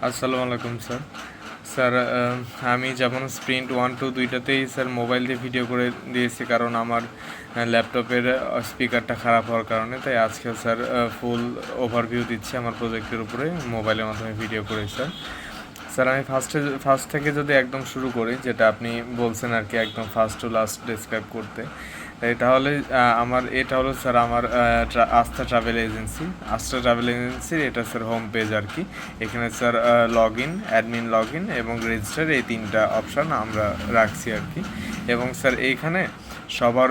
আসসালামু আলাইকুম sir. Sir আমি যেমন স্প্রিন্ট 1, 2 দুইটাতেই স্যার মোবাইল দিয়ে ভিডিও করে দিয়েছি, কারণ আমার ল্যাপটপের স্পিকারটা খারাপ হওয়ার কারণে। তাই আজকে স্যার ফুল ওভারভিউ দিচ্ছি আমার প্রজেক্টের উপরে মোবাইলের মাধ্যমে ভিডিও করে। স্যার আমি ফার্স্ট থেকে যদি একদম শুরু করি, যেটা আপনি বলছেন আর কি, একদম ফার্স্ট টু লাস্ট ডিসক্রাইব করতে, তাহলে এটা হলো স্যার আমার আস্থা ট্রাভেল এজেন্সির এটা স্যার হোম পেজ আর কি। এখানে sir log in, admin log in এবং রেজিস্টার, এই তিনটা অপশান আমরা রাখছি আর কি। এবং স্যার এইখানে সবার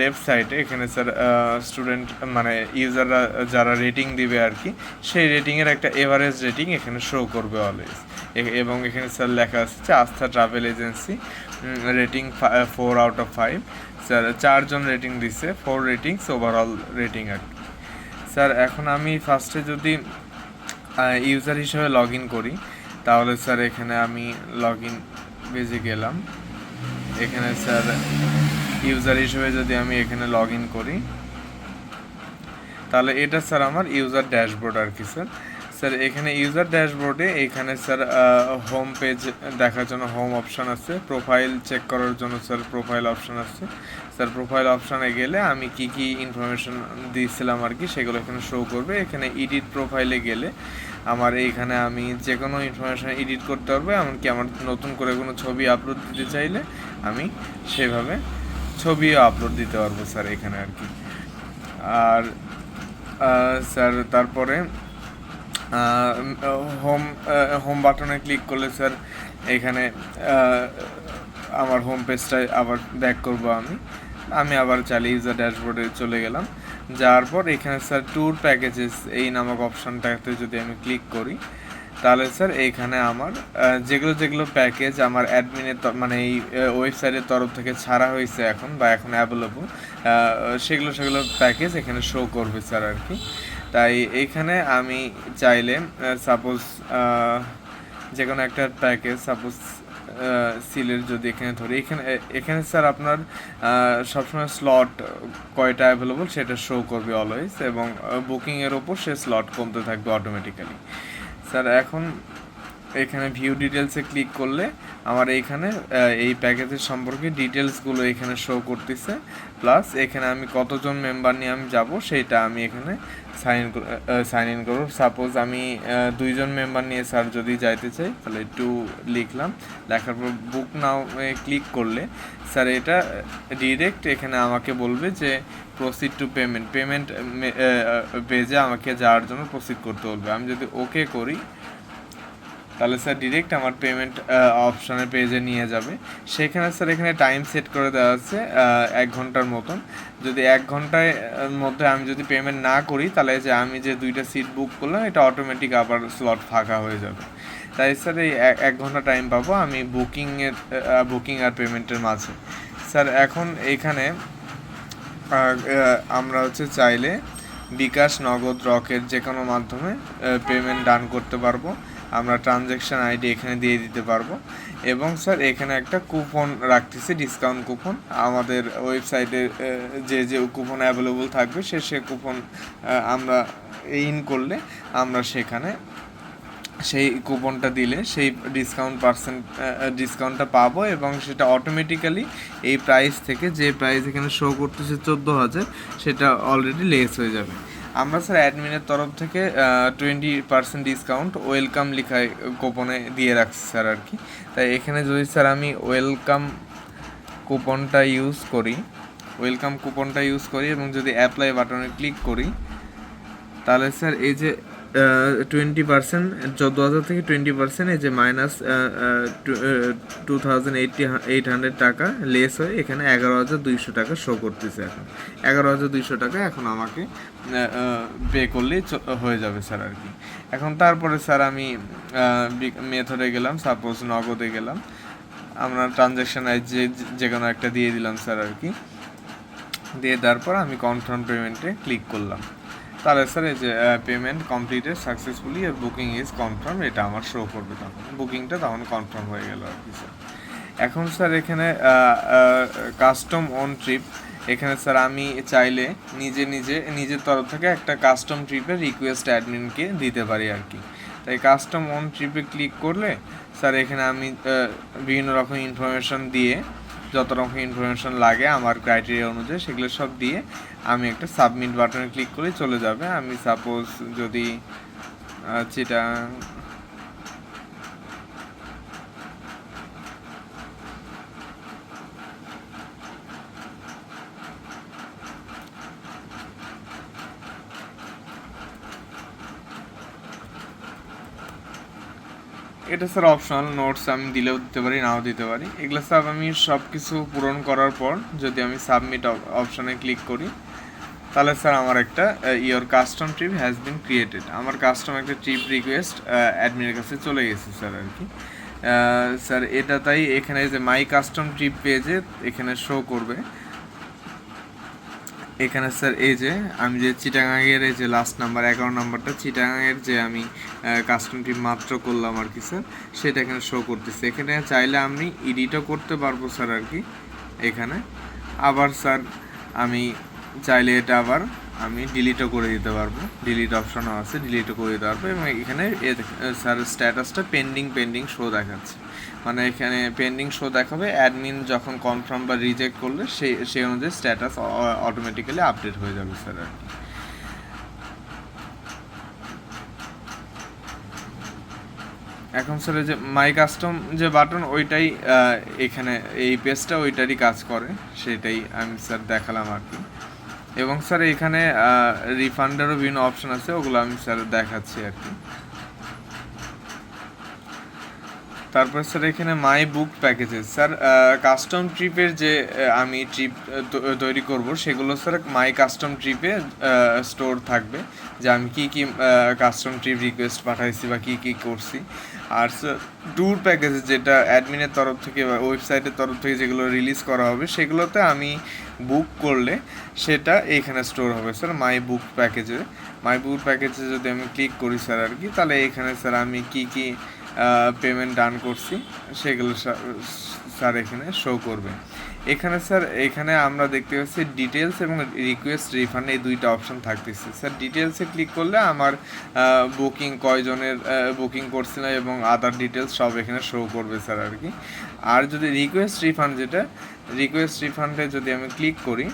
লেফট সাইডে এখানে স্যার স্টুডেন্ট মানে ইউজাররা যারা রেটিং দিবে আর কি, সেই রেটিংয়ের একটা এভারেজ রেটিং এখানে শো করবে অলওয়েজ। এবং এখানে স্যার লেখা আছে আস্থা ট্রাভেল এজেন্সি, রেটিং 4/5। স্যার 4 জন রেটিং দিচ্ছে, 4 রেটিংস ওভারঅল রেটিং আর কি। স্যার এখন আমি ফার্স্টে যদি ইউজার হিসেবে লগ ইন করি, তাহলে স্যার এখানে আমি লগ ইন পেজে গেলাম। এখানে স্যার ইউজার হিসেবে যদি আমি এখানে লগ ইন করি, তাহলে এটা স্যার আমার ইউজার ড্যাশবোর্ড আর কি। স্যার এখানে ইউজার ড্যাশবোর্ডে এখানে স্যার হোম পেজ দেখার জন্য হোম অপশান আছে, প্রোফাইল চেক করার জন্য স্যার প্রোফাইল অপশান আছে। স্যার প্রোফাইল অপশানে গেলে আমি কি ইনফরমেশন দিয়েছিলাম আর কি, সেগুলো এখানে শো করবে। এখানে এডিট প্রোফাইলে গেলে আমার এইখানে আমি যে কোনো ইনফরমেশান এডিট করতে পারবো, এমনকি আমার নতুন করে কোনো ছবি আপলোড দিতে চাইলে আমি সেভাবে ছবিও আপলোড দিতে পারবো স্যার এখানে আর কি। আর স্যার তারপরে হোম বাটনে ক্লিক করলে স্যার এখানে আমার হোম পেজটায় আবার ব্যাক করব। আমি আবার চালিয়ে ইউজার ড্যাশবোর্ডে চলে গেলাম। যাওয়ার পর এখানে স্যার ট্যুর প্যাকেজেস এই নামক অপশানটাতে যদি আমি ক্লিক করি, তাহলে স্যার এইখানে আমার যেগুলো প্যাকেজ আমার অ্যাডমিনের মানে এই ওয়েবসাইটের তরফ থেকে ছাড়া হয়েছে এখন বা এখন অ্যাভেলেবল, সেগুলো প্যাকেজ এখানে শো করবে স্যার আর কি। তাই এইখানে আমি চাইলে সাপোজ যে কোনো একটা প্যাকেজ, সাপোজ সিলের যদি এখানে ধরি, এখানে স্যার আপনার সবসময় স্লট কয়টা অ্যাভেলেবল সেটা শো করবে অলওয়েজ, এবং বুকিংয়ের ওপর সে স্লট কমতে থাকবে অটোমেটিক্যালি। স্যার এখন এখানে ভিউ ডিটেলসে ক্লিক করলে আমার এইখানে এই প্যাকেজের সম্পর্কে ডিটেলসগুলো এখানে শো করতেছে, প্লাস এখানে আমি কতজন মেম্বার নিয়ে আমি যাব সেইটা আমি এখানে সাইন ইন করব। সাপোজ আমি 2 জন মেম্বার নিয়ে স্যার যদি যাইতে চাই, তাহলে একটু লিখলাম, লেখার পর বুক নাও ক্লিক করলে স্যার এটা ডিরেক্ট এখানে আমাকে বলবে যে প্রসিড টু পেমেন্ট পেজে আমাকে যাওয়ার জন্য প্রসিড করতে বলবে। আমি যদি ওকে করি, তাহলে স্যার ডিরেক্ট আমার পেমেন্ট অপশানের পেজে নিয়ে যাবে। সেখানে স্যার এখানে টাইম সেট করে দেওয়া আছে 1 ঘন্টার মতন। যদি 1 ঘন্টার মধ্যে আমি যদি পেমেন্ট না করি, তাহলে যে আমি যে 2টা সিট বুক করলাম এটা অটোমেটিক আবার স্লট ফাঁকা হয়ে যাবে। তাই স্যার এই 1 ঘন্টা টাইম পাবো আমি বুকিং আর পেমেন্টের মাঝে। স্যার এখন এইখানে আমরা চাইলে বিকাশ, নগদ, রকেট যে কোনো মাধ্যমে পেমেন্ট ডান করতে পারবো। আমরা ট্রানজ্যাকশান আইডি এখানে দিয়ে দিতে পারবো। এবং স্যার এখানে একটা কুপন রাখতেছি, ডিসকাউন্ট কুপন। আমাদের ওয়েবসাইটে যে কুপন অ্যাভেলেবল থাকবে সে কুপন আমরা ইন করলে আমরা সেখানে সেই কুপনটা দিলে সেই ডিসকাউন্টটা পাবো, এবং সেটা অটোমেটিক্যালি এই প্রাইস থেকে, যে প্রাইস এখানে শো করতেছে 14,000, সেটা অলরেডি লেস হয়ে যাবে। আমরা স্যার অ্যাডমিনের তরফ থেকে 20% ডিসকাউন্ট ওয়েলকাম লেখায় কুপনে দিয়ে রাখছি স্যার আর কি। তাই এখানে যদি স্যার আমি ওয়েলকাম কুপনটা ইউজ করি এবং যদি অ্যাপ্লাই বাটনে ক্লিক করি, তাহলে স্যার এই যে 20%, 14,000 থেকে 20%, এই যে মাইনাস 2,800 টাকা লেস হয়ে এখানে 11,200 টাকা শো করতেছে। এখন 11,200 টাকা এখন আমাকে পে করলেই হয়ে যাবে স্যার আর কি। এখন তারপরে স্যার আমি মেথডে গেলাম, সাপোজ নগদে গেলাম, আমরা ট্রানজ্যাকশান যে কোনো একটা দিয়ে দিলাম স্যার আর কি। দিয়ে দেওয়ার পর আমি কনফার্ম পেমেন্টে ক্লিক করলাম। তাহলে স্যার এই যে payment completed successfully, booking is confirm, এটা আমার শো করবে। তখন বুকিংটা কনফার্ম হয়ে গেল আর কি স্যার। এখন স্যার এখানে কাস্টম অন ট্রিপ, এখানে স্যার আমি চাইলে নিজের তরফ থেকে একটা কাস্টম ট্রিপের রিকোয়েস্ট অ্যাডমিনকে দিতে পারি আর কি। তাই কাস্টম অন ট্রিপে ক্লিক করলে স্যার এখানে আমি বিভিন্ন রকম ইনফরমেশন দিয়ে, যত রকম ইনফরমেশন লাগে আমার ক্রাইটেরিয়া অনুযায়ী সেগুলো সব দিয়ে আমি একটা সাবমিট বাটনে ক্লিক করে চলে যাবে। আমি সাপোজ যদি চিটাং এটা স্যার অপশনাল, নোটস আমি দিলেও দিতে পারি, নাও দিতে পারি। এগুলো সব আমি সব কিছু পূরণ করার পর যদি আমি সাবমিট অপশানে ক্লিক করি, তাহলে স্যার আমার একটা your custom trip has been created, আমার কাস্টম একটা ট্রিপ রিকোয়েস্ট অ্যাডমিনের কাছে চলে গেছে স্যার আর কি। স্যার এটা তাই এখানে যে মাই কাস্টম ট্রিপ পেজে এখানে শো করবে। এখানে স্যার এই যে আমি যে চিটাগাংয়ের এই যে লাস্ট নাম্বার 11 নাম্বারটা চিটাগাংয়ের যে আমি কাস্টম ট্রিপ মাত্র করলাম আর কি স্যার, সেটা এখানে শো করতেছে। এখানে চাইলে আমি এডিটও করতে পারবো স্যার আর কি। এখানে আবার স্যার আমি চাইলে এটা আবার আমি ডিলিটও করে দিতে পারবো, ডিলিট অপশনও আছে, ডিলিটও করে দিতে পারবো। এবং এখানে স্যার স্ট্যাটাসটা পেন্ডিং শো দেখাচ্ছে, মানে এখানে পেন্ডিং শো দেখাবে। অ্যাডমিন যখন কনফার্ম বা রিজেক্ট করলে সেই অনুযায়ী স্ট্যাটাস অটোমেটিক্যালি আপডেট হয়ে যাবে স্যার আর কি। এখন স্যার যে মাই কাস্টম যে বাটন ওইটাই এখানে এই পেজটা ওইটারই কাজ করে, সেটাই আমি স্যার দেখালাম আর কি। এবং স্যার এখানে রিফান্ডেরও বিভিন্ন অপশন আছে, ওগুলো আমি স্যার দেখাচ্ছি আর কি। তারপর স্যার এখানে মাই বুক প্যাকেজেস, স্যার কাস্টম ট্রিপের যে আমি ট্রিপ তৈরি করব সেগুলো স্যার মাই কাস্টম ট্রিপে স্টোর থাকবে, যে আমি কী কী কাস্টম ট্রিপ রিকোয়েস্ট পাঠাইছি বা কী কী করছি। আর স্যার ট্যুর প্যাকেজ যেটা অ্যাডমিনের তরফ থেকে বা ওয়েবসাইটের তরফ থেকে যেগুলো রিলিজ করা হবে সেগুলোতে আমি বুক করলে সেটা এখানে স্টোর হবে স্যার মাই বুক প্যাকেজে। মাই বুক প্যাকেজে যদি আমি ক্লিক করি স্যার আর কি, তাহলে এখানে স্যার আমি কী কী পেমেন্ট ডান করছি সেগুলো স্যার এখানে শো করবে। এখানে স্যার এখানে আমরা দেখতে পাচ্ছি ডিটেলস এবং রিকোয়েস্ট রিফান্ড, এই দুইটা অপশন থাকতেছে স্যার। ডিটেলসে ক্লিক করলে আমার বুকিং কয়জনের বুকিং করছিলাম এবং আদার ডিটেলস সব এখানে শো করবে স্যার আর কি। আর যদি রিকোয়েস্ট রিফান্ড যেটা, রিকোয়েস্ট রিফান্ডে যদি আমি ক্লিক করি,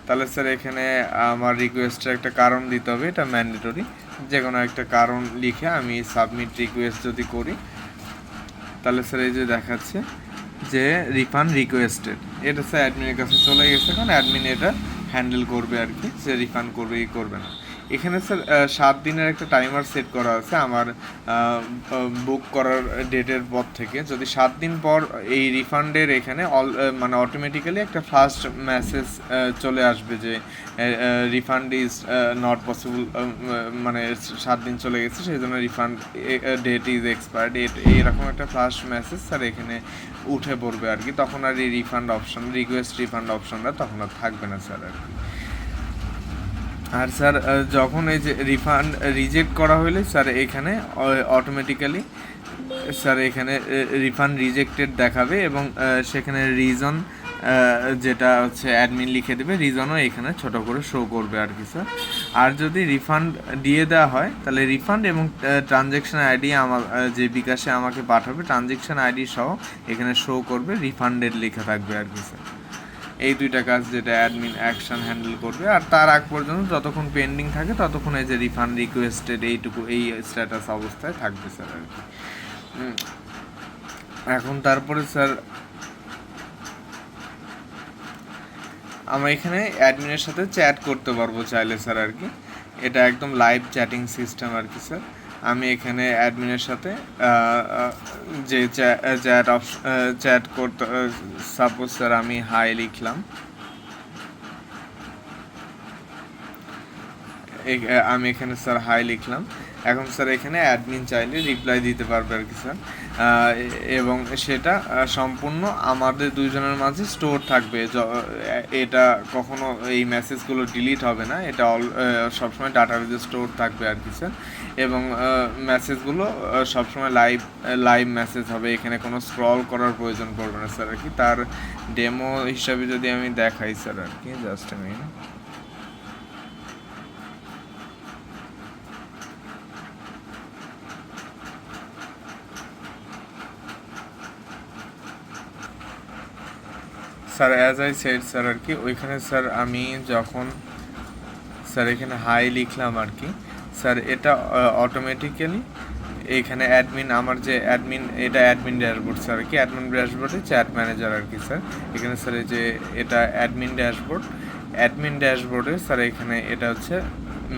তাহলে স্যার এখানে আমার রিকোয়েস্টের একটা কারণ দিতে হবে, এটা ম্যান্ডেটরি। যে কোনো একটা কারণ লিখে আমি সাবমিট রিকোয়েস্ট যদি করি, তাহলে স্যার এই যে দেখাচ্ছে যে রিফান্ড রিকোয়েস্টেড, এটা স্যার অ্যাডমিনের কাছে চলে গেছে, কারণ অ্যাডমিন এটা হ্যান্ডেল করবে আর কি, সে রিফান্ড করবে কি করবে না। এখানে স্যার 7 দিনের একটা টাইমার সেট করা আছে আমার বুক করার ডেটের পর থেকে। যদি 7 দিন পর এই রিফান্ডের এখানে মানে অটোমেটিক্যালি একটা ফার্স্ট মেসেজ চলে আসবে যে রিফান্ড ইজ নট পসিবল, মানে 7 দিন চলে গেছে সেই জন্য রিফান্ড ডেট ইজ এক্সপায়ার্ড, এইরকম একটা ফার্স্ট মেসেজ স্যার এখানে উঠে পড়বে আর কি। তখন আর এই রিফান্ড অপশন, রিকোয়েস্ট রিফান্ড অপশনটা তখন আর থাকবে না স্যার আর কি। আর স্যার যখন এই যে রিফান্ড রিজেক্ট করা হলে স্যার এখানে অটোমেটিক্যালি স্যার এখানে রিফান্ড রিজেক্টেড দেখাবে এবং সেখানে রিজন যেটা হচ্ছে অ্যাডমিন লিখে দেবে, রিজনও এখানে ছোট করে শো করবে আর কি স্যার। আর যদি রিফান্ড দিয়ে দেওয়া হয় তাহলে রিফান্ড এবং ট্রানজ্যাকশান আইডি আমার যে বিকাশে আমাকে পাঠাবে ট্রানজ্যাকশান আইডি সহ এখানে শো করবে, রিফান্ডেড লেখা থাকবে আর কি স্যার। এই দুইটা কাজ যেটা অ্যাডমিন অ্যাকশন হ্যান্ডেল করবে। আর তার আগ পর্যন্ত যতক্ষণ পেন্ডিং থাকে ততক্ষণ এই যে রিফান্ড রিকোয়েস্টেড এইটুকু এই স্ট্যাটাস অবস্থায় থাকবে স্যার আর কি। এখন তারপরে স্যার আমরা এখানে অ্যাডমিনের সাথে চ্যাট করতে পারবো চাইলে স্যার আর কি, এটা একদম লাইভ চ্যাটিং সিস্টেম আর কি স্যার। আমি এখানে অ্যাডমিনের সাথে যে চ্যাট করতে, সাপোজ স্যার আমি হাই লিখলাম, আমি এখানে স্যার হাই লিখলাম। এখন স্যার এখানে অ্যাডমিন চাইলে রিপ্লাই দিতে পারবে আর কি স্যার, এবং সেটা সম্পূর্ণ আমাদের দুইজনের মাঝে স্টোর থাকবে। এটা কখনো এই মেসেজগুলো ডিলিট হবে না, এটা সবসময় ডাটাবেজে স্টোর থাকবে আর কি স্যার। এবং মেসেজগুলো সবসময় লাইভ মেসেজ হবে, এখানে কোনো স্ক্রল করার প্রয়োজন পড়বে না স্যার আর কি। তার ডেমো হিসাবে যদি আমি দেখাই স্যার আর কি, জাস্ট আমি sir as I said sir আর কি ওইখানে স্যার আমি যখন স্যার এখানে হাই লিখলাম আর কি স্যার এটা অটোমেটিক্যালি এইখানে অ্যাডমিন আমার যে অ্যাডমিন এটা অ্যাডমিন ড্যাশবোর্ড স্যার আর কি অ্যাডমিন ড্যাশবোর্ডে চ্যাট ম্যানেজার আর কি স্যার এখানে স্যার এই যে এটা অ্যাডমিন ড্যাশবোর্ডে স্যার এখানে এটা হচ্ছে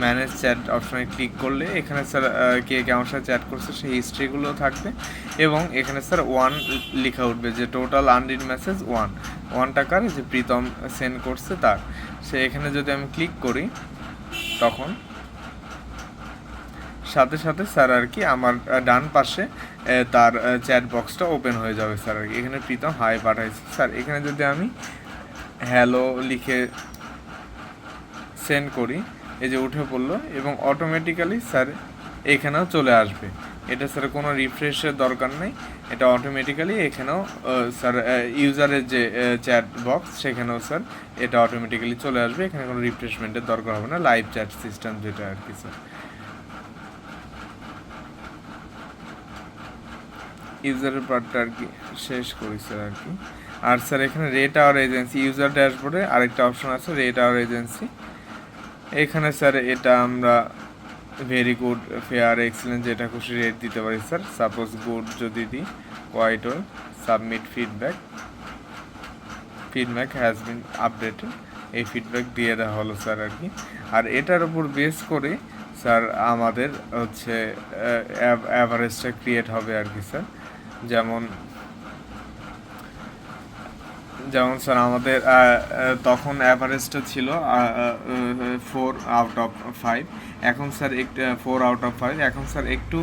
ম্যানেজ চ্যাট অপশনে ক্লিক করলে এখানে স্যার কে আমার সাথে চ্যাট করছে সেই হিস্ট্রিগুলো থাকবে এবং এখানে স্যার 1 লেখা উঠবে যে টোটাল আনরিড মেসেজ 1 টাকার যে প্রীতম সেন্ড করছে তার সে এখানে যদি আমি ক্লিক করি তখন সাথে সাথে স্যার আর কি আমার ডান পাশে তার চ্যাট বক্সটা ওপেন হয়ে যাবে স্যার আর কি এখানে প্রীতম হাই পাঠাইছে স্যার এখানে যদি আমি হ্যালো লিখে সেন্ড করি এই যে উঠে পড়লো এবং অটোমেটিক্যালি স্যার এখানেও চলে আসবে এটা স্যার কোনো রিফ্রেশের দরকার নেই এটা অটোমেটিক্যালি এখানেও স্যার ইউজারের যে চ্যাট বক্স সেখানেও স্যার এটা অটোমেটিক্যালি চলে আসবে এখানে কোনো রিফ্রেশমেন্টের দরকার হবে না লাইভ চ্যাট সিস্টেম যেটা আর কি স্যার ইউজারের পার্টটা আর কি শেষ করি স্যার আর কি আর স্যার এখানে রেট আওয়ার এজেন্সি ইউজার ড্যাশবোর্ডে আরেকটা অপশন আছে রেট আওয়ার এজেন্সি এখানে স্যার এটা আমরা ভেরি গুড ফেয়ার এক্সেলেন্ট যেটা খুশি রেট দিতে পারি স্যার সাপোজ গুড যদি দিই quite well submit feedback has been updated এই ফিডব্যাক দিয়ে দেওয়া হলো স্যার আর কি আর এটার উপর বেস করে স্যার আমাদের হচ্ছে অ্যাভারেজটা ক্রিয়েট হবে আর কি স্যার যেমন স্যার আমাদের তখন অ্যাভারেজটা ছিল 4/5 এখন স্যার একটু 4/5 এখন স্যার একটু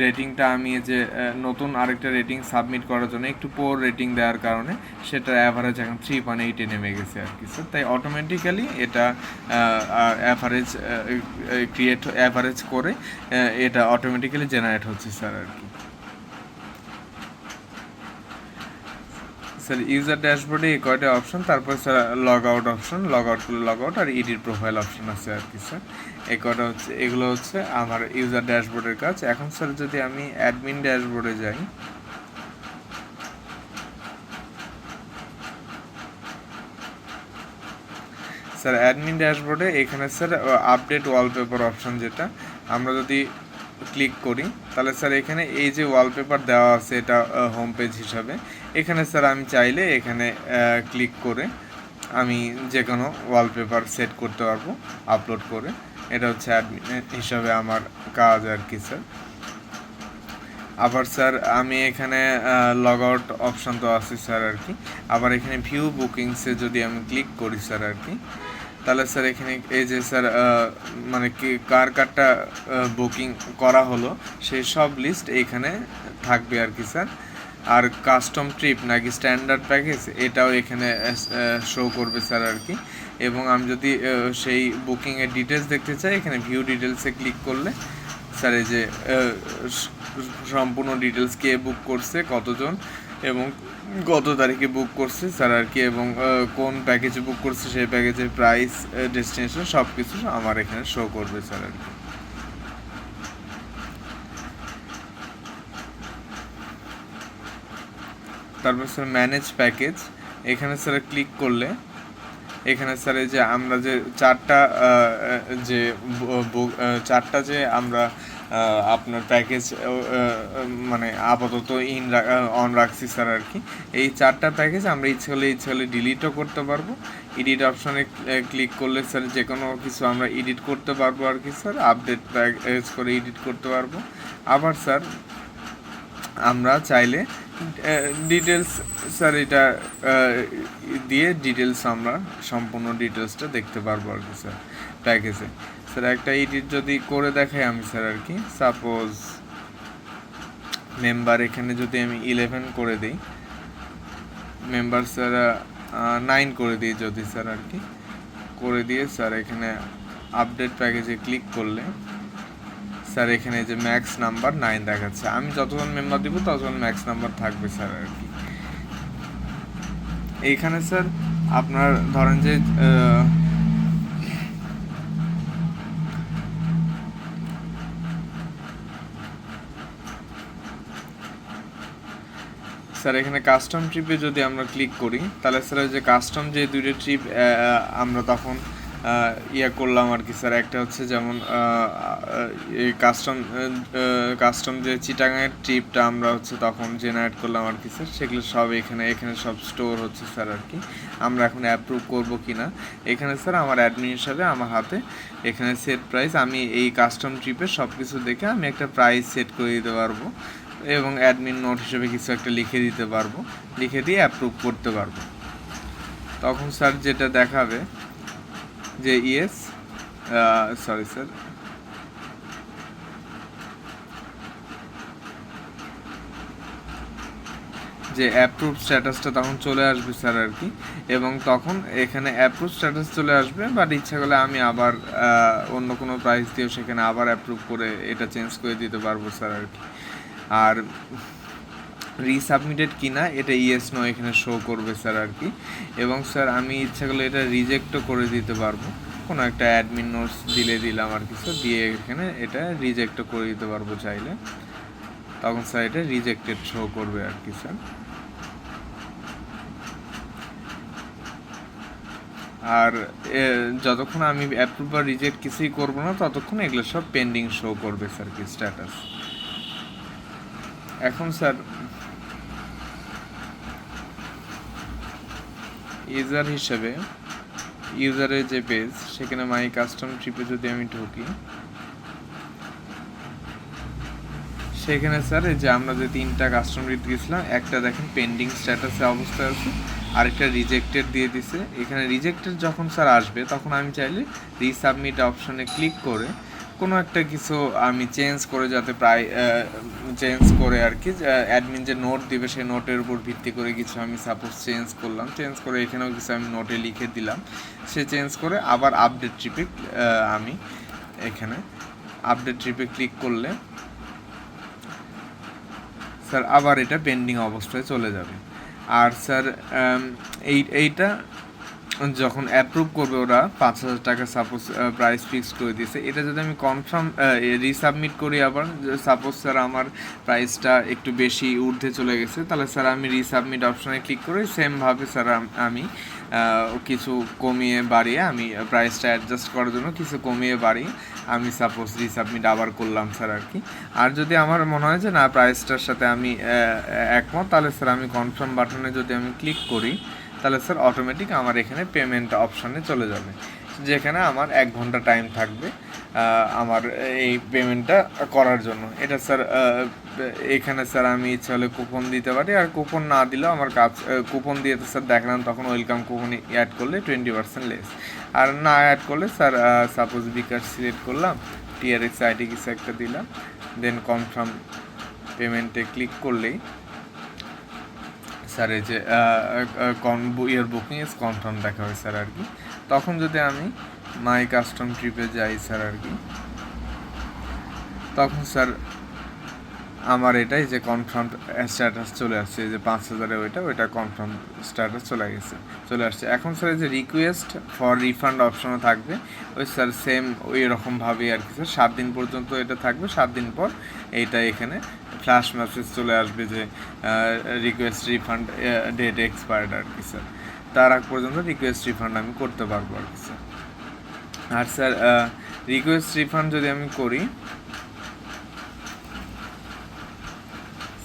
রেটিংটা আমি যে নতুন আরেকটা রেটিং সাবমিট করার জন্য একটু পোর রেটিং দেওয়ার কারণে সেটার অ্যাভারেজ এখন 3.8 নেমে গেছে আর কি স্যার তাই অটোমেটিক্যালি এটা অ্যাভারেজ করে এটা অটোমেটিক্যালি জেনারেট হচ্ছে স্যার আর কি স্যার ইউজার ড্যাশবোর্ডে এই কয়টা অপশন তারপর স্যার লগ আউট করলে লগ আউট আর এডিট প্রোফাইল অপশন আছে আর কি স্যার এই কয়টা হচ্ছে এগুলো হচ্ছে আমার ইউজার ড্যাশবোর্ডের কাজ এখন স্যার যদি আমি অ্যাডমিন ড্যাশবোর্ডে যাই স্যার অ্যাডমিন ড্যাশবোর্ডে এখানে স্যার আপডেট ওয়ালপেপার অপশন যেটা আমরা যদি ক্লিক করি তাহলে স্যার এখানে এই যে ওয়ালপেপার দেওয়া আছে এটা হোম পেজ হিসাবে এখানে স্যার আমি চাইলে এখানে ক্লিক করে আমি যে কোনো ওয়ালপেপার সেট করতে পারবো আপলোড করে এটা হচ্ছে অ্যাডমিন হিসাবে আমার কাজ আর কি স্যার আবার স্যার আমি এখানে লগ আউট অপশন তো আছে স্যার আর কি আবার এখানে ভিউ বুকিংসে যদি আমি ক্লিক করি স্যার আর কি তাহলে স্যার এখানে এই যে স্যার মানে কি কারটা বুকিং করা হলো সেই সব লিস্ট এইখানে থাকবে আর কি স্যার আর কাস্টম ট্রিপ নাকি স্ট্যান্ডার্ড প্যাকেজ এটাও এখানে শো করবে স্যার আর কি এবং আমি যদি সেই বুকিংয়ের ডিটেলস দেখতে চাই এখানে ভিউ ডিটেলসে ক্লিক করলে স্যার এই যে সম্পূর্ণ ডিটেলস কে বুক করছে কতজন এবং কত তারিখে বুক করছে স্যার আর কি এবং কোন প্যাকেজে বুক করছে সেই প্যাকেজের প্রাইস ডেস্টিনেশন সব কিছু আমার এখানে শো করবে স্যার আর কি তারপর স্যার ম্যানেজ প্যাকেজ এখানে স্যার ক্লিক করলে এখানে স্যার এই যে আমরা যে চারটা যে আমরা আপনার প্যাকেজ মানে আপাতত অন রাখছি স্যার আর কি এই চারটা প্যাকেজ আমরা ইচ্ছে হলে ডিলিটও করতে পারবো এডিট অপশনে ক্লিক করলে স্যার যে কোনো কিছু আমরা এডিট করতে পারবো আর কি স্যার আপডেট প্যাকেজ করে এডিট করতে পারবো আবার স্যার আমরা চাইলে ডিটেলস স্যার এটা দিয়ে ডিটেলস আমরা সম্পূর্ণ ডিটেলসটা দেখতে পারবো আর কি স্যার প্যাকেজে স্যার একটা এডিট যদি করে দেখাই আমি স্যার আর কি সাপোজ মেম্বার এখানে যদি আমি 11 করে দিই মেম্বার স্যার 9 করে দিই যদি স্যার আর কি করে দিয়ে স্যার এখানে আপডেট প্যাকেজে ক্লিক করলে স্যার এখানে যে ম্যাক্স নাম্বার 9 দেখাচ্ছে আমি যতজন মেম্বার দিব ততজন ম্যাক্স নাম্বার থাকবে স্যার আর কি এইখানে স্যার আপনার ধরেন যে স্যার এখানে কাস্টম ট্রিপে যদি আমরা ক্লিক করি তাহলে স্যার ওই যে কাস্টম যে দুইটা ট্রিপ আমরা তখন করলাম আর কি স্যার। একটা হচ্ছে যেমন এই কাস্টম যে চিটাগাংয়ের ট্রিপটা আমরা হচ্ছে তখন জেনারেট করলাম আর কি স্যার, সেগুলো সব এখানে সব স্টোর হচ্ছে স্যার আর কি। আমরা এখন অ্যাপ্রুভ করবো কি না এখানে স্যার আমার অ্যাডমিন হিসাবে আমার হাতে এখানে সেট প্রাইস, আমি এই কাস্টম ট্রিপের সব কিছু দেখে আমি একটা প্রাইস সেট করে দিতে পারবো এবং অ্যাডমিন নোট হিসেবে কিছু একটা লিখে দিতে পারবো, লিখে দিয়ে অ্যাপ্রুভ করতে পারবো। তখন স্যার যেটা দেখাবে যে ইয়েস সরি স্যার যে অ্যাপ্রুভ স্ট্যাটাসটা তখন চলে আসবে স্যার আর কি। এবং তখন এখানে অ্যাপ্রুভ স্ট্যাটাস চলে আসবে, বাট ইচ্ছা করলে আমি আবার অন্য কোনো প্রাইস দিয়েও সেখানে আবার অ্যাপ্রুভ করে এটা চেঞ্জ করে দিতে পারবো স্যার আর কি। আর রিসাবমিটেড কিনা এটা ইয়েস নো এখানে শো করবে স্যার আর কি। এবং স্যার আমি ইচ্ছা করলে এটা রিজেক্টও করে দিতে পারবো, কোনো একটা অ্যাডমিন নোটস দিলাম আর কি স্যার, দিয়ে এখানে এটা রিজেক্টও করে দিতে পারবো চাইলে, তখন স্যার এটা রিজেক্টেড শো করবে আর কি স্যার। আর যতক্ষণ আমি অ্যাপ্রুভ বা রিজেক্ট কিছুই করবো না ততক্ষণ এগুলো সব পেন্ডিং শো করবে স্যার কি স্ট্যাটাস। এখন স্যার ইউজার হিসেবে ইউজারের যে পেজ সেখানে মাই কাস্টম ট্রিপে যদি আমি ঢুকি, সেখানে স্যার এই যে আমরা যে 3টা কাস্টম ট্রিপ দিয়েছিলাম, একটা দেখেন পেন্ডিং স্ট্যাটাসে অবস্থায় আছে, আরেকটা রিজেক্টেড দিয়ে দিছে। এখানে রিজেক্টেড যখন স্যার আসবে তখন আমি চাইলে রিসাবমিট অপশনে ক্লিক করে কোনো একটা কিছু আমি চেঞ্জ করে, যাতে প্রায় চেঞ্জ করে আর কি অ্যাডমিন যে নোট দিবে সেই নোটের উপর ভিত্তি করে কিছু আমি সাপোজ চেঞ্জ করলাম, চেঞ্জ করে এখানেও কিছু আমি নোটে লিখে দিলাম, সে চেঞ্জ করে আবার আপডেট ট্রিপে আমি এখানে আপডেট ট্রিপে ক্লিক করলে স্যার আবার এটা পেন্ডিং অবস্থায় চলে যাবে। আর স্যার এইটা যখন অ্যাপ্রুভ করবে ওরা 5,000 টাকা সাপোজ প্রাইস ফিক্স করে দিয়েছে, এটা যদি আমি কনফার্ম রিসাবমিট করি আবার, সাপোজ স্যার আমার প্রাইসটা একটু বেশি ঊর্ধ্বে চলে গেছে, তাহলে স্যার আমি রিসাবমিট অপশানে ক্লিক করে সেমভাবে স্যার আমি কিছু কমিয়ে বাড়িয়ে আমি প্রাইসটা অ্যাডজাস্ট করার জন্য কিছু কমিয়ে বাড়িয়ে আমি সাপোজ রিসাবমিট আবার করলাম স্যার আর কি। আর যদি আমার মনে হয় যে না প্রাইসটার সাথে আমি একমত, তাহলে স্যার আমি কনফার্ম বাটনে যদি আমি ক্লিক করি তাহলে স্যার অটোমেটিক আমার এখানে পেমেন্ট অপশানে চলে যাবে, যেখানে আমার 1 ঘন্টা টাইম থাকবে আমার এই পেমেন্টটা করার জন্য। এটা স্যার এখানে স্যার আমি ইচ্ছা হলে কুপন দিতে পারি, আর কুপন না দিলেও আমার কাজ কুপন দিয়ে তো স্যার দেখলাম তখন ওয়েলকাম কুপন অ্যাড করলে 20% লেস, আর না অ্যাড করলে স্যার সাপোজ বিকাশ সিলেক্ট করলাম, TRX ID কিছু একটা দিলাম, দেন কনফার্ম পেমেন্টে ক্লিক করলেই স্যার এই যে ইয়ার বুকিং ইজ কনফার্ম দেখা হয় স্যার আর কি। তখন যদি আমি মাই কাস্টম ট্রিপে যাই স্যার আর কি, তখন স্যার আমার এটাই যে কনফার্ম স্ট্যাটাস চলে আসছে, যে 5,000-এ ওইটা কনফার্ম স্ট্যাটাস চলে আসছে। এখন স্যার যে রিকোয়েস্ট ফর রিফান্ড অপশনও থাকবে ওই স্যার সেম ওই রকমভাবেই আর কি স্যার, 7 দিন পর্যন্ত এটা থাকবে, 7 দিন পর এইটা এখানে ফ্ল্যাশ মেসেজ চলে আসবে যে রিকোয়েস্ট রিফান্ড ডেট এক্সপায়ার্ড আর কি স্যার, তার আগ পর্যন্ত রিকোয়েস্ট রিফান্ড আমি করতে পারবো আর কি স্যার। আর স্যার রিকোয়েস্ট রিফান্ড যদি আমি করি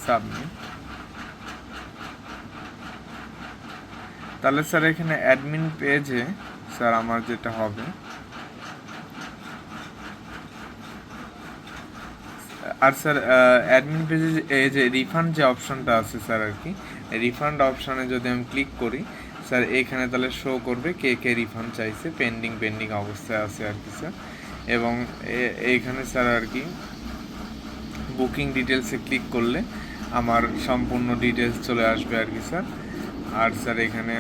সাবমিট, তাহলে স্যার এখানে অ্যাডমিন পেজে স্যার আমার যেটা হবে, আর স্যার অ্যাডমিন পেজে এই যে রিফান্ড যে অপশনটা আছে স্যার আর কি, রিফান্ড অপশানে যদি আমি ক্লিক করি স্যার এখানে তাহলে শো করবে কে রিফান্ড চাইছে, পেন্ডিং অবস্থায় আছে আর কি স্যার। এবং এইখানে স্যার আর কি বুকিং ডিটেলসে ক্লিক করলে আমার সম্পূর্ণ ডিটেলস চলে আসবে আর কি স্যার। আর স্যার এখানে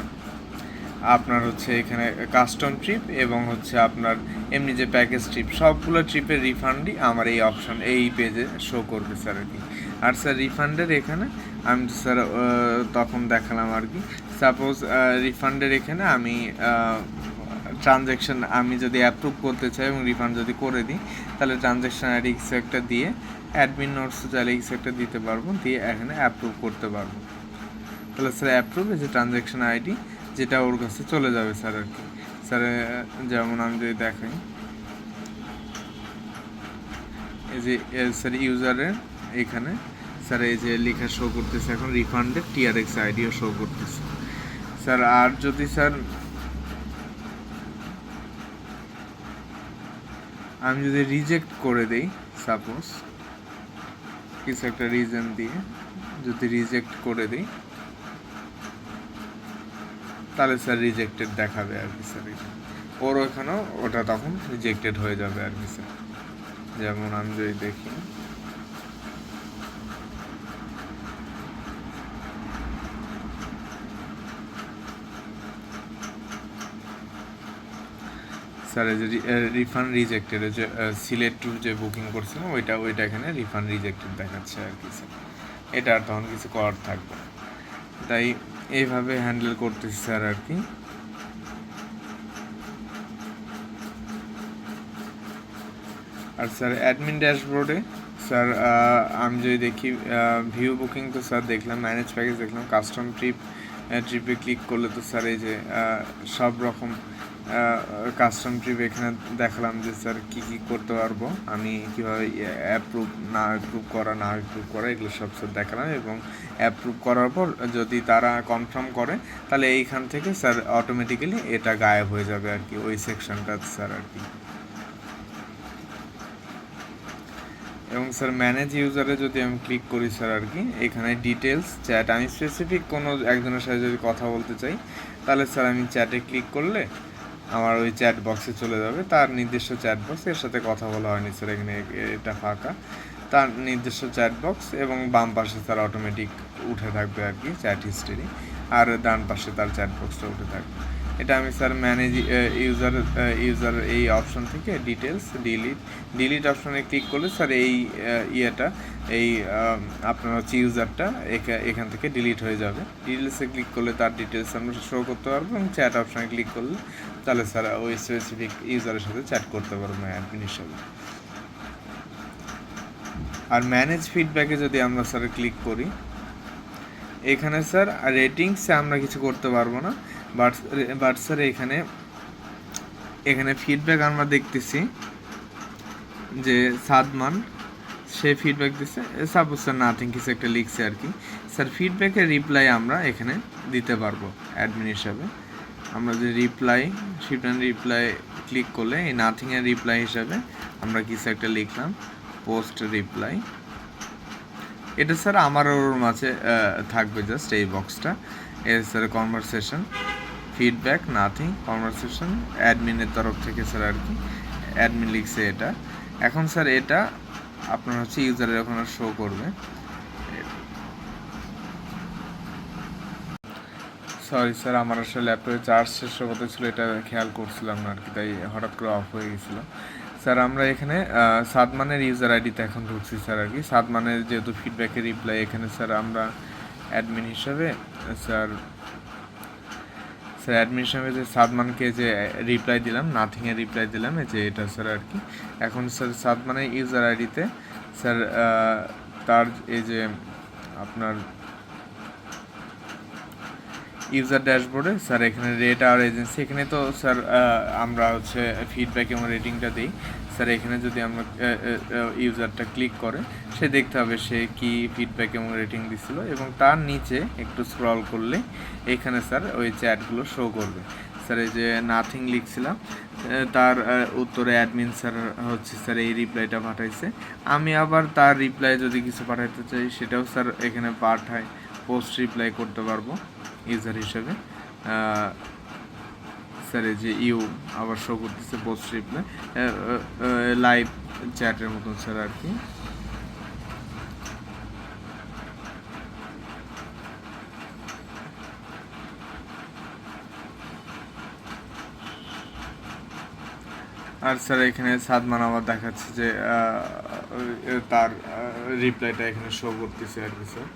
আপনার হচ্ছে এখানে কাস্টম ট্রিপ এবং হচ্ছে আপনার এমনি যে প্যাকেজ ট্রিপ, সবগুলো ট্রিপের রিফান্ডই আমার এই অপশন এই পেজে শো করবে স্যার আর কি। আর স্যার রিফান্ডের এখানে আমি স্যার তখন দেখালাম আর কি, সাপোজ রিফান্ডের এখানে আমি ট্রানজ্যাকশন আমি যদি অ্যাপ্রুভ করতে চাই এবং রিফান্ড যদি করে দিই, তাহলে ট্রানজ্যাকশন আইডি কিছু একটা দিয়ে অ্যাডমিন নোটস চাইলে কিছু একটা দিতে পারবো, দিয়ে এখানে অ্যাপ্রুভ করতে পারবো। তাহলে স্যার অ্যাপ্রুভ এই যে ট্রানজ্যাকশন আইডি যেটা ওর কাছে চলে যাবে স্যার আর কি। স্যার যেমন আমি যদি দেখাই এই যে স্যার ইউজারের এখানে স্যার এই যে লেখা শো করতেছে এখন রিফান্ডের TRX আইডিও শো করতেছে স্যার। আর যদি স্যার আমি যদি রিজেক্ট করে দেই, সাপোজ কিছু একটা রিজন দিয়ে যদি রিজেক্ট করে দিই তাহলে স্যার রিজেক্টেড দেখাবে আর কি স্যার। ওর ওখানেও ওটা তখন রিজেক্টেড হয়ে যাবে আর কি স্যার। যেমন আমি যদি দেখি স্যার এই যে রিফান্ড রিজেক্টেড যে সিলেট টু যে বুকিং করছিলাম ওইটা এখানে রিফান্ড রিজেক্টেড দেখাচ্ছে আর কি স্যার। এটা আর তখন কিছু করার থাকবে না, তাই এইভাবে হ্যান্ডেল করতেছি স্যার আর কি। আর স্যার অ্যাডমিন ড্যাশবোর্ডে স্যার আমি যদি দেখি ভিউ বুকিং তো স্যার দেখলাম, ম্যানেজ প্যাকেজ দেখলাম, কাস্টম ট্রিপে ক্লিক করলে তো স্যার এই যে সব রকম কাস্টম ট্রিপ এখানে দেখালাম যে স্যার কী কী করতে পারবো আমি, কীভাবে অ্যাপ্রুভ না অ্যাপ্রুভ করা এগুলো সব স্যার দেখালাম। এবং অ্যাপ্রুভ করার পর যদি তারা কনফার্ম করে তাহলে এইখান থেকে স্যার অটোমেটিক্যালি এটা গায়েব হয়ে যাবে আর কি, ওই সেকশনটা স্যার আর কি। এবং স্যার ম্যানেজ ইউজারে যদি আমি ক্লিক করি স্যার আর কি, এখানে ডিটেলস চ্যাট, আমি স্পেসিফিক কোনো একজনের সাথে যদি কথা বলতে চাই তাহলে স্যার আমি চ্যাটে ক্লিক করলে আমার ওই চ্যাট বক্সে চলে যাবে, তার নির্দিষ্ট চ্যাট বক্স, এর সাথে কথা বলা হয়নি স্যার এখানে, এটা ফাঁকা, তার নির্দিষ্ট চ্যাট বক্স। এবং বাম পাশে তার অটোমেটিক উঠে থাকবে আর কি চ্যাট হিস্ট্রি, আর ডান পাশে তার চ্যাট বক্সটা উঠে থাকবে। এটা আমি স্যার ম্যানেজ ইউজার এই অপশন থেকে ডিটেলস ডিলিট অপশনে ক্লিক করলে স্যার এই ইয়েটা এই আপনার হচ্ছে ইউজারটা এখান থেকে ডিলিট হয়ে যাবে। ডিটেলসে ক্লিক করলে তার ডিটেলস আমরা শো করতে পারবো, এবং চ্যাট অপশনে ক্লিক করলে তাহলে স্যার ওই স্পেসিফিক ইউজারের সাথে চ্যাট করতে পারবো অ্যাডমিন হিসাবে। আর ম্যানেজ ফিডব্যাকে যদি আমরা স্যার ক্লিক করি, এখানে স্যার রেটিংসে আমরা কিছু করতে পারবো না, বাট স্যার এখানে ফিডব্যাক আমরা দেখতেছি যে সাদমান সে ফিডব্যাক দিচ্ছে, সাপোজ স্যার নাথিং কিছু একটা লিখছে আর কি। স্যার ফিডব্যাকের রিপ্লাই আমরা এখানে দিতে পারবো অ্যাডমিন হিসাবে। আমরা যে রিপ্লাই ক্লিক করলে এই নাথিংয়ের রিপ্লাই হিসাবে আমরা কিছু একটা লিখলাম পোস্ট রিপ্লাই, এটা স্যার আমার ওর মাঝে থাকবে জাস্ট এই বক্সটা। এর sir conversation feedback nothing conversation অ্যাডমিনের তরফ থেকে স্যার আর কি, অ্যাডমিন লিখছে এটা। এখন স্যার এটা আপনার হচ্ছে ইউজারের ওখানে শো করবে। সরি স্যার আমার আসলে ল্যাপটপে চার্জ শেষ হওয়ার কথা ছিল, এটা খেয়াল করছিলাম না আর কি, তাই হঠাৎ করে অফ হয়ে গেছিলো। স্যার আমরা এখানে সাদমানের ইউজার আইডিতে এখন ঢুকছি স্যার আর কি। সাদমানের যেহেতু ফিডব্যাকের রিপ্লাই এখানে স্যার আমরা অ্যাডমিন হিসাবে অ্যাডমিন হিসাবে যে সাদমানকে যে রিপ্লাই দিলাম নাথিংয়ের রিপ্লাই দিলাম এই যে এটা স্যার আর কি। এখন স্যার সাদমানের ইউজার আইডিতে স্যার তার এই যে আপনার ইউজার ড্যাশবোর্ডে স্যার এখানে রেট আর এজেন্সি, এখানে তো স্যার আমরা হচ্ছে ফিডব্যাক এবং রেটিংটা দিই স্যার। এখানে যদি আমরা ইউজারটা ক্লিক করে সে দেখতে হবে সে কি ফিডব্যাক এবং রেটিং দিছিল, এবং তার নিচে একটু স্ক্রল করলে এখানে স্যার ওই চ্যাটগুলো শো করবে। স্যার এই যে নাথিং লিখছিলাম তার উত্তরে অ্যাডমিন স্যার হচ্ছে স্যার এই রিপ্লাইটা পাঠাইছে, আমি আবার তার রিপ্লাই যদি কিছু পাঠাইতে চাই সেটাও স্যার এখানে পাঠায় পোস্ট রিপ্লাই করতে পারবো ইউজার হিসেবে। স্যার এই যে আবার শো করতেছে পোস্ট রিপ্লাই লাইভ চ্যাটের মতন স্যার আর কি। আর স্যার এখানে সাদমান আবার দেখাচ্ছে যে তার রিপ্লাইটা এখানে শো করতেছে আর কি স্যার।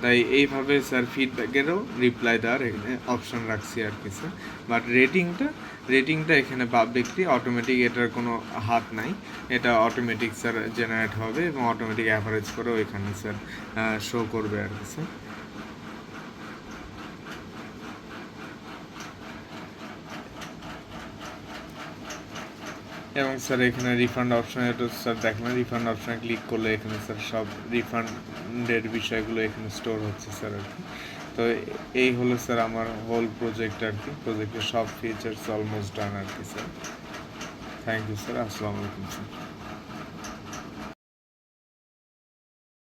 তাই এইভাবে স্যার ফিডব্যাকেরও রিপ্লাই দেওয়ার এখানে অপশন রাখছি আর কি স্যার। বাট রেটিংটা এখানে পাবলিকলি অটোমেটিক, এটার কোনো হাত নাই, এটা অটোমেটিক স্যার জেনারেট হবে এবং অটোমেটিক অ্যাভারেজ করে ওইখানে স্যার শো করবে আর কি স্যার। এবং স্যার এখানে রিফান্ড অপশন, এটা স্যার দেখলেন রিফান্ড অপশনে ক্লিক করলে এখানে স্যার সব রিফান্ডের বিষয়গুলো এখানে স্টোর হচ্ছে স্যার আর কি। তো এই হলো স্যার আমার হোল প্রজেক্ট আর কি, প্রজেক্টের সব ফিচার্স অলমোস্ট ডান আর কি স্যার। থ্যাংক ইউ স্যার, আসসালামু আলাইকুম স্যার।